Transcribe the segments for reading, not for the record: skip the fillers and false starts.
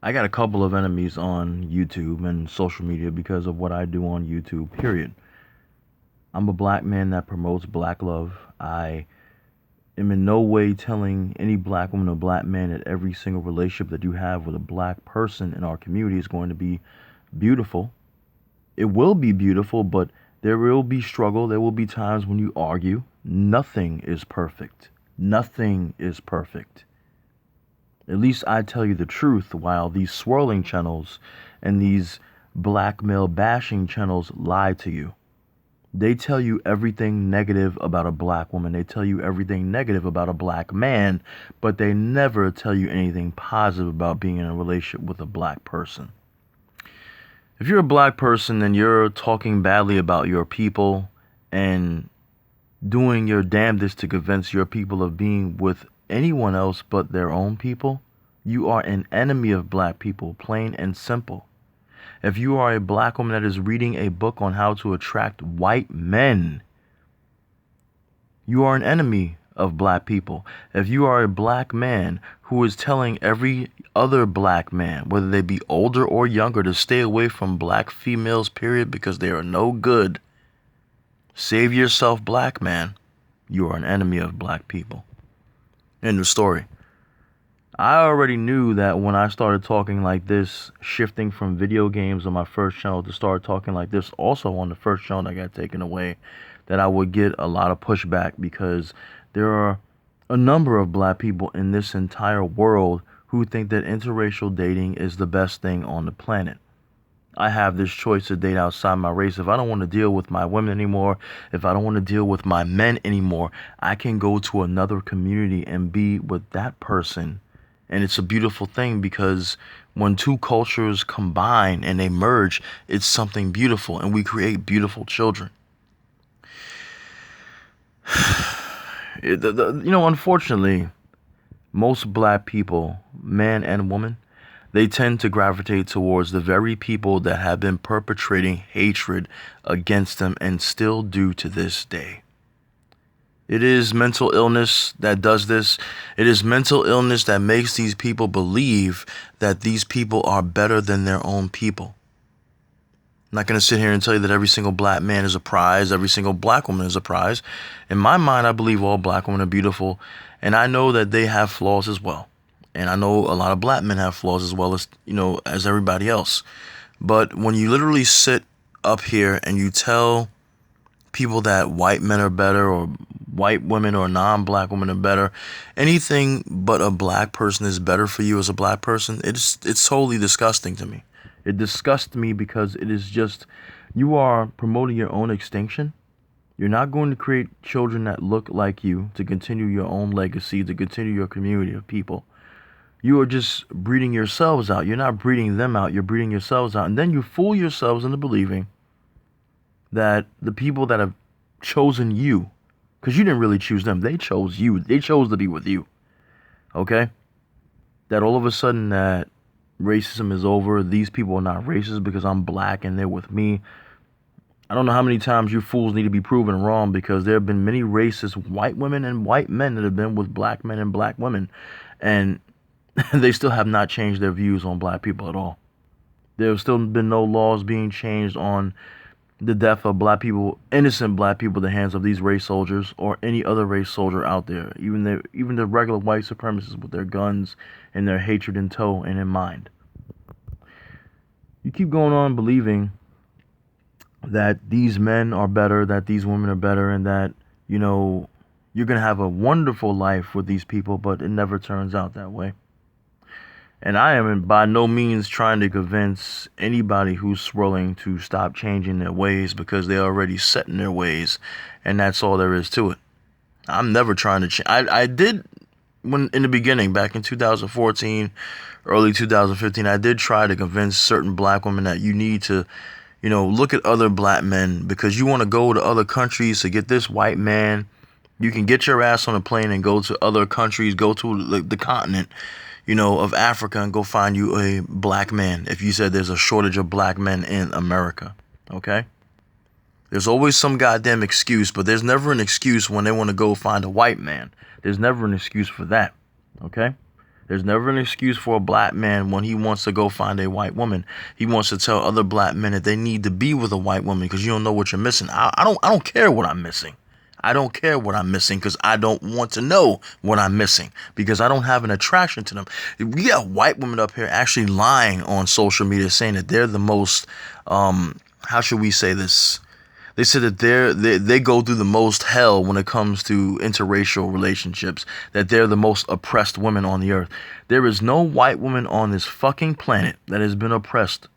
I got a couple of enemies on YouTube and social media because of what I do on YouTube, period. I'm a black man that promotes black love. I am in no way telling any black woman or black man that every single relationship that you have with a black person in our community is going to be beautiful. It will be beautiful, but there will be struggle. There will be times when you argue. Nothing is perfect. Nothing is perfect. At least I tell you the truth, while these swirling channels and these blackmail bashing channels lie to you. They tell you everything negative about a black woman. They tell you everything negative about a black man, but they never tell you anything positive about being in a relationship with a black person. If you're a black person and you're talking badly about your people and doing your damnedest to convince your people of being with anyone else but their own people, you are an enemy of black people, plain and simple. If you are a black woman that is reading a book on how to attract white men, you are an enemy of black people. If you are a black man who is telling every other black man, whether they be older or younger, to stay away from black females, period, because they are no good, save yourself, black man, you are an enemy of black people. End of story. I already knew that when I started talking like this, shifting from video games on my first channel to start talking like this, also on the first channel that got taken away, that I would get a lot of pushback because there are a number of black people in this entire world who think that interracial dating is the best thing on the planet. I have this choice to date outside my race. If I don't want to deal with my women anymore, if I don't want to deal with my men anymore, I can go to another community and be with that person. And it's a beautiful thing because when two cultures combine and they merge, it's something beautiful and we create beautiful children. Unfortunately, most black people, man and woman, they tend to gravitate towards the very people that have been perpetrating hatred against them and still do to this day. It is mental illness that does this. It is mental illness that makes these people believe that these people are better than their own people. I'm not going to sit here and tell you that every single black man is a prize, every single black woman is a prize. In my mind, I believe all black women are beautiful, and I know that they have flaws as well. And I know a lot of black men have flaws as well as, as everybody else. But when you literally sit up here and you tell people that white men are better or white women or non-black women are better, anything but a black person is better for you as a black person, it's totally disgusting to me. It disgusts me because it is just, you are promoting your own extinction. You're not going to create children that look like you to continue your own legacy, to continue your community of people. You are just breeding yourselves out. You're not breeding them out. You're breeding yourselves out. And then you fool yourselves into believing that the people that have chosen you, because you didn't really choose them, they chose you. They chose to be with you. Okay? That all of a sudden that racism is over. These people are not racist because I'm black and they're with me. I don't know how many times you fools need to be proven wrong, because there have been many racist white women and white men that have been with black men and black women. And they still have not changed their views on black people at all. There have still been no laws being changed on the death of black people, innocent black people, at the hands of these race soldiers or any other race soldier out there. Even the regular white supremacists with their guns and their hatred in tow and in mind. You keep going on believing that these men are better, that these women are better, and that, you're going to have a wonderful life with these people, but it never turns out that way. And I am by no means trying to convince anybody who's swirling to stop changing their ways, because they're already set in their ways, and that's all there is to it. I'm never trying to change. I did, when in the beginning, back in 2014, early 2015, I did try to convince certain black women that you need to, look at other black men, because you want to go to other countries to get this white man. You can get your ass on a plane and go to other countries, go to the continent, of Africa, and go find you a black man if you said there's a shortage of black men in America, okay? There's always some goddamn excuse, but there's never an excuse when they want to go find a white man. There's never an excuse for that, okay? There's never an excuse for a black man when he wants to go find a white woman. He wants to tell other black men that they need to be with a white woman because you don't know what you're missing. I don't care what I'm missing. I don't care what I'm missing because I don't want to know what I'm missing because I don't have an attraction to them. We got white women up here actually lying on social media saying that they're the most, how should we say this? They said that they go through the most hell when it comes to interracial relationships, that they're the most oppressed women on the earth. There is no white woman on this fucking planet that has been oppressed.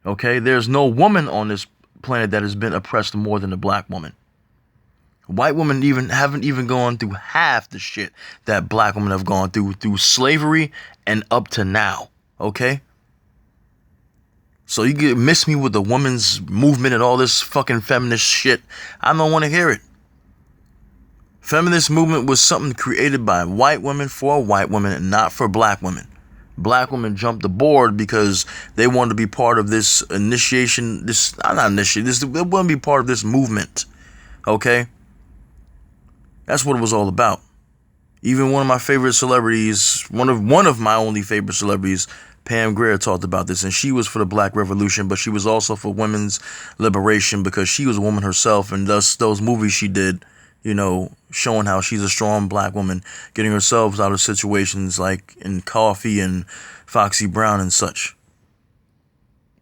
Okay? There's no woman on this planet that has been oppressed more than a black woman. White women haven't even gone through half the shit that black women have gone through slavery and up to now. Okay? So you can miss me with the women's movement and all this fucking feminist shit. I don't want to hear it. Feminist movement was something created by white women for white women and not for black women. Black women jumped aboard because they wanted to be part of this initiation. They want to be part of this movement. Okay? That's what it was all about. Even one of my favorite celebrities, one of my only favorite celebrities, Pam Grier, talked about this, and she was for the Black Revolution, but she was also for women's liberation because she was a woman herself, and thus those movies she did, you know, showing how she's a strong black woman, getting herself out of situations like in Coffee and Foxy Brown and such.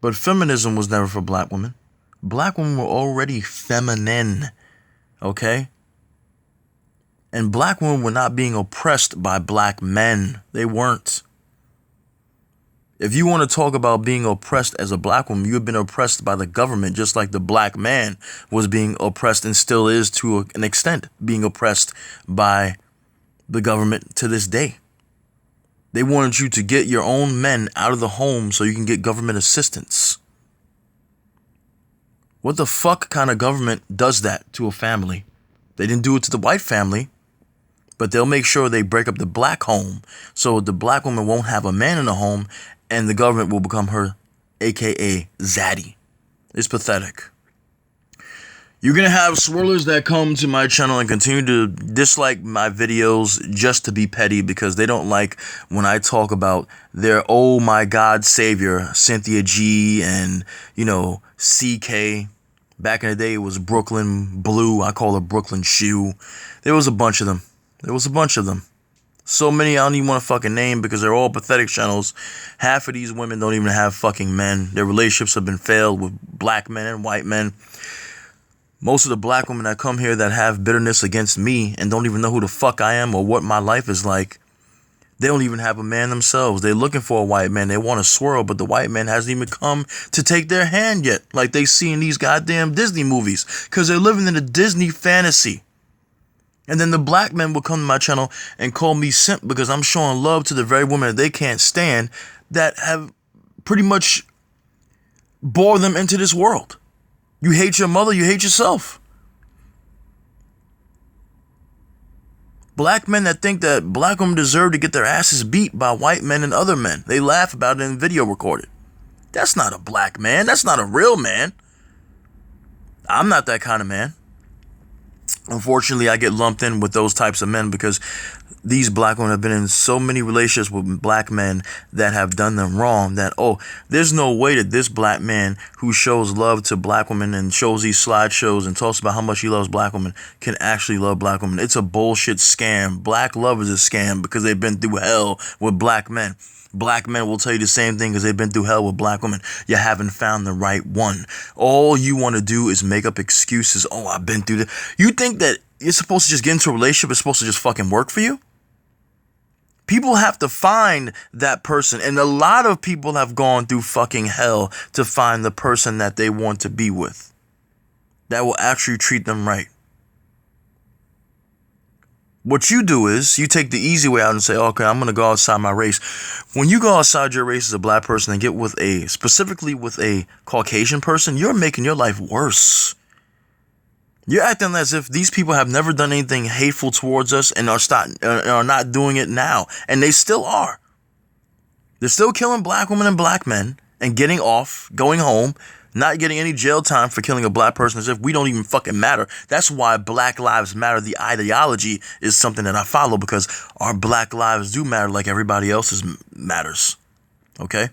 But feminism was never for black women. Black women were already feminine, okay? And black women were not being oppressed by black men. They weren't. If you want to talk about being oppressed as a black woman, you have been oppressed by the government, just like the black man was being oppressed and still is to an extent being oppressed by the government to this day. They wanted you to get your own men out of the home so you can get government assistance. What the fuck kind of government does that to a family? They didn't do it to the white family. But they'll make sure they break up the black home so the black woman won't have a man in the home and the government will become her AKA zaddy. It's pathetic. You're going to have swirlers that come to my channel and continue to dislike my videos just to be petty because they don't like when I talk about their oh my god savior, Cynthia G and, you know, CK. Back in the day it was Brooklyn Blue. I call her Brooklyn Shoe. There was a bunch of them. So many I don't even want to fucking name because they're all pathetic channels. Half of these women don't even have fucking men. Their relationships have been failed with black men and white men. Most of the black women that come here that have bitterness against me and don't even know who the fuck I am or what my life is like, they don't even have a man themselves. They're looking for a white man. They want to swirl, but the white man hasn't even come to take their hand yet, like they see in these goddamn Disney movies, because they're living in a Disney fantasy. And then the black men will come to my channel and call me simp because I'm showing love to the very women that they can't stand that have pretty much bore them into this world. You hate your mother, you hate yourself. Black men that think that black women deserve to get their asses beat by white men and other men. They laugh about it in video recorded. That's not a black man. That's not a real man. I'm not that kind of man. Unfortunately, I get lumped in with those types of men because these black women have been in so many relationships with black men that have done them wrong that, oh, there's no way that this black man who shows love to black women and shows these slideshows and talks about how much he loves black women can actually love black women. It's a bullshit scam. Black love is a scam because they've been through hell with black men. Black men will tell you the same thing because they've been through hell with black women. You haven't found the right one. All you want to do is make up excuses. Oh, I've been through this. You think that you're supposed to just get into a relationship? It's supposed to just fucking work for you? People have to find that person. And a lot of people have gone through fucking hell to find the person that they want to be with. That will actually treat them right. What you do is you take the easy way out and say, okay, I'm going to go outside my race. When you go outside your race as a black person and get with specifically with a Caucasian person, you're making your life worse. You're acting as if these people have never done anything hateful towards us and are not doing it now. And they still are. They're still killing black women and black men and getting off, going home, Not getting any jail time for killing a black person as if we don't even fucking matter. That's why Black Lives Matter, the ideology, is something that I follow, because our black lives do matter like everybody else's matters. Okay?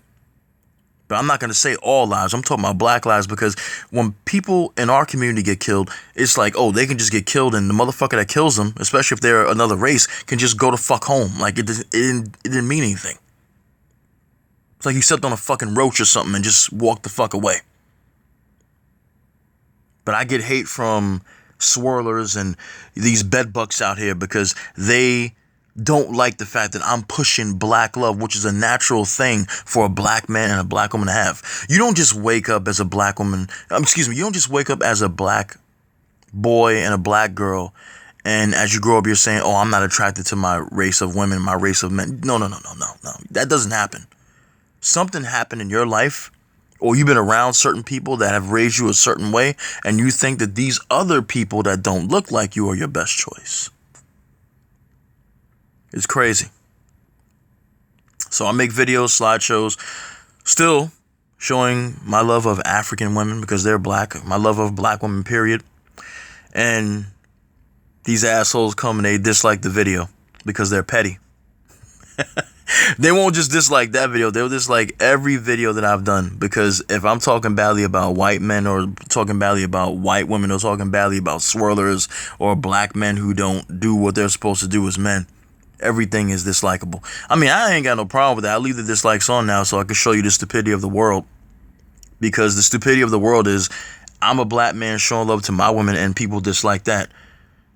But I'm not going to say all lives. I'm talking about black lives, because when people in our community get killed, it's like, oh, they can just get killed, and the motherfucker that kills them, especially if they're another race, can just go the fuck home. Like, it didn't mean anything. It's like you stepped on a fucking roach or something and just walked the fuck away. But I get hate from swirlers and these bedbucks out here because they don't like the fact that I'm pushing black love, which is a natural thing for a black man and a black woman to have. You don't just wake up as a black woman. You don't just wake up as a black boy and a black girl, and as you grow up, you're saying, oh, I'm not attracted to my race of women, my race of men. No. That doesn't happen. Something happened in your life, or you've been around certain people that have raised you a certain way, and you think that these other people that don't look like you are your best choice. It's crazy. So I make videos, slideshows, still showing my love of African women because they're black, my love of black women, period. And these assholes come and they dislike the video because they're petty. They won't just dislike that video. They'll dislike every video that I've done, because if I'm talking badly about white men, or talking badly about white women, or talking badly about swirlers or black men who don't do what they're supposed to do as men, everything is dislikable. I mean, I ain't got no problem with that. I'll leave the dislikes on now so I can show you the stupidity of the world, because the stupidity of the world is I'm a black man showing love to my women and people dislike that.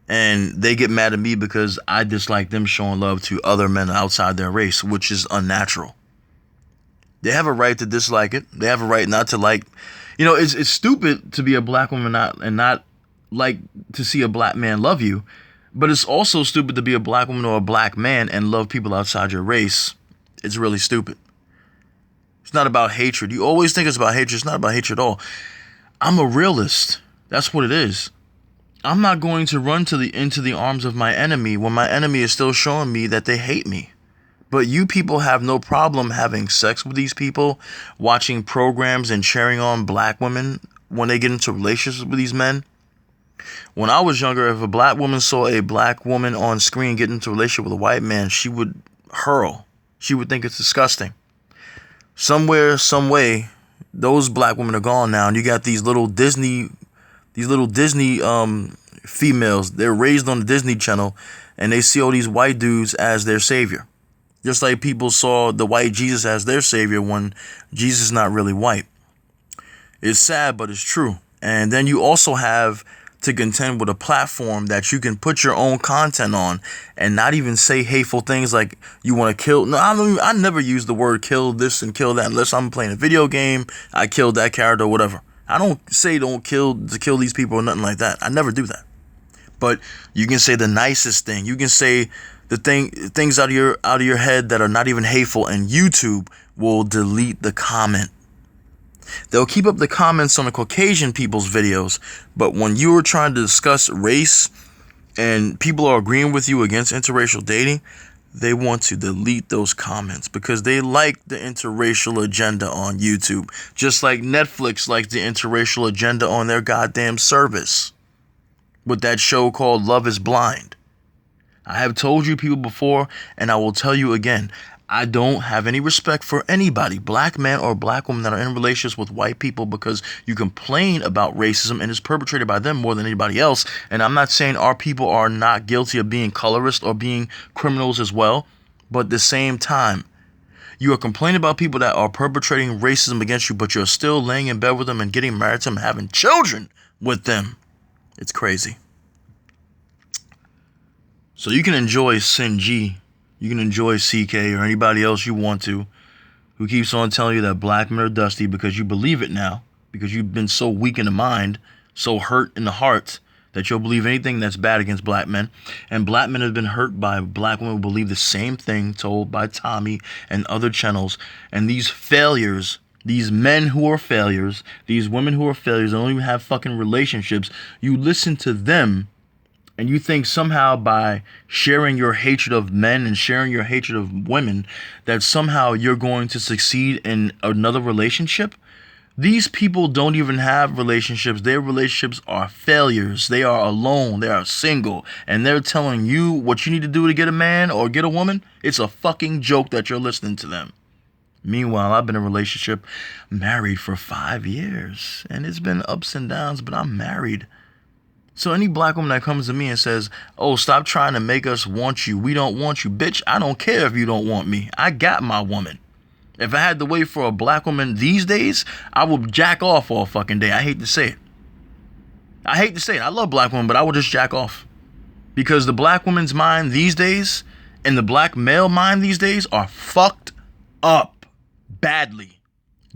And they get mad at me because I dislike them showing love to other men outside their race, which is unnatural. They have a right to dislike it. They have a right not to like. You know, it's stupid to be a black woman and not like to see a black man love you. But it's also stupid to be a black woman or a black man and love people outside your race. It's really stupid. It's not about hatred. You always think it's about hatred. It's not about hatred at all. I'm a realist. That's what it is. I'm not going to run into the arms of my enemy when my enemy is still showing me that they hate me. But you people have no problem having sex with these people, watching programs and cheering on black women when they get into relationships with these men. When I was younger, if a black woman saw a black woman on screen get into a relationship with a white man, she would hurl. She would think it's disgusting. Somewhere, some way, those black women are gone now, and you got these little Disney females. They're raised on the Disney Channel, and they see all these white dudes as their savior. Just like people saw the white Jesus as their savior when Jesus is not really white. It's sad, but it's true. And then you also have to contend with a platform that you can put your own content on and not even say hateful things like you want to kill. No, I never use the word kill this and kill that unless I'm playing a video game. I killed that character or whatever. I don't say don't kill these people or nothing like that. I never do that. But you can say the nicest thing. You can say the things out of your head that are not even hateful, and YouTube will delete the comment. They'll keep up the comments on the Caucasian people's videos, but when you are trying to discuss race and people are agreeing with you against interracial dating, they want to delete those comments because they like the interracial agenda on YouTube, just like Netflix likes the interracial agenda on their goddamn service with that show called Love is Blind. I have told you people before, and I will tell you again, I don't have any respect for anybody, black man or black woman, that are in relationships with white people, because you complain about racism and it's perpetrated by them more than anybody else. And I'm not saying our people are not guilty of being colorist or being criminals as well, but at the same time, you are complaining about people that are perpetrating racism against you, but you're still laying in bed with them and getting married to them and having children with them. It's crazy. So you can enjoy Sin G. You can enjoy CK or anybody else you want to who keeps on telling you that black men are dusty because you believe it now, because you've been so weak in the mind, so hurt in the heart, that you'll believe anything that's bad against black men. And black men have been hurt by black women who believe the same thing told by Tommy and other channels. And these failures, these men who are failures, these women who are failures, don't even have fucking relationships, you listen to them. And you think somehow by sharing your hatred of men and sharing your hatred of women that somehow you're going to succeed in another relationship? These people don't even have relationships. Their relationships are failures. They are alone. They are single. And they're telling you what you need to do to get a man or get a woman. It's a fucking joke that you're listening to them. Meanwhile, I've been in a relationship, married for 5 years. And it's been ups and downs, but I'm married. So any black woman that comes to me and says, oh, stop trying to make us want you. We don't want you. Bitch, I don't care if you don't want me. I got my woman. If I had to wait for a black woman these days, I would jack off all fucking day. I hate to say it. I love black women, but I would just jack off. Because the black woman's mind these days and the black male mind these days are fucked up badly.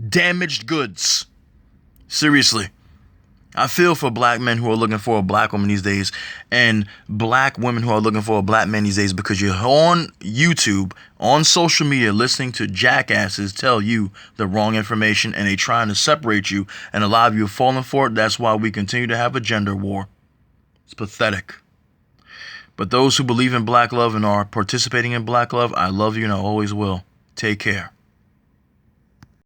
Damaged goods. Seriously. I feel for black men who are looking for a black woman these days and black women who are looking for a black man these days, because you're on YouTube, on social media, listening to jackasses tell you the wrong information, and they trying to separate you, and a lot of you are falling for it. That's why we continue to have a gender war. It's pathetic. But those who believe in black love and are participating in black love, I love you and I always will. Take care.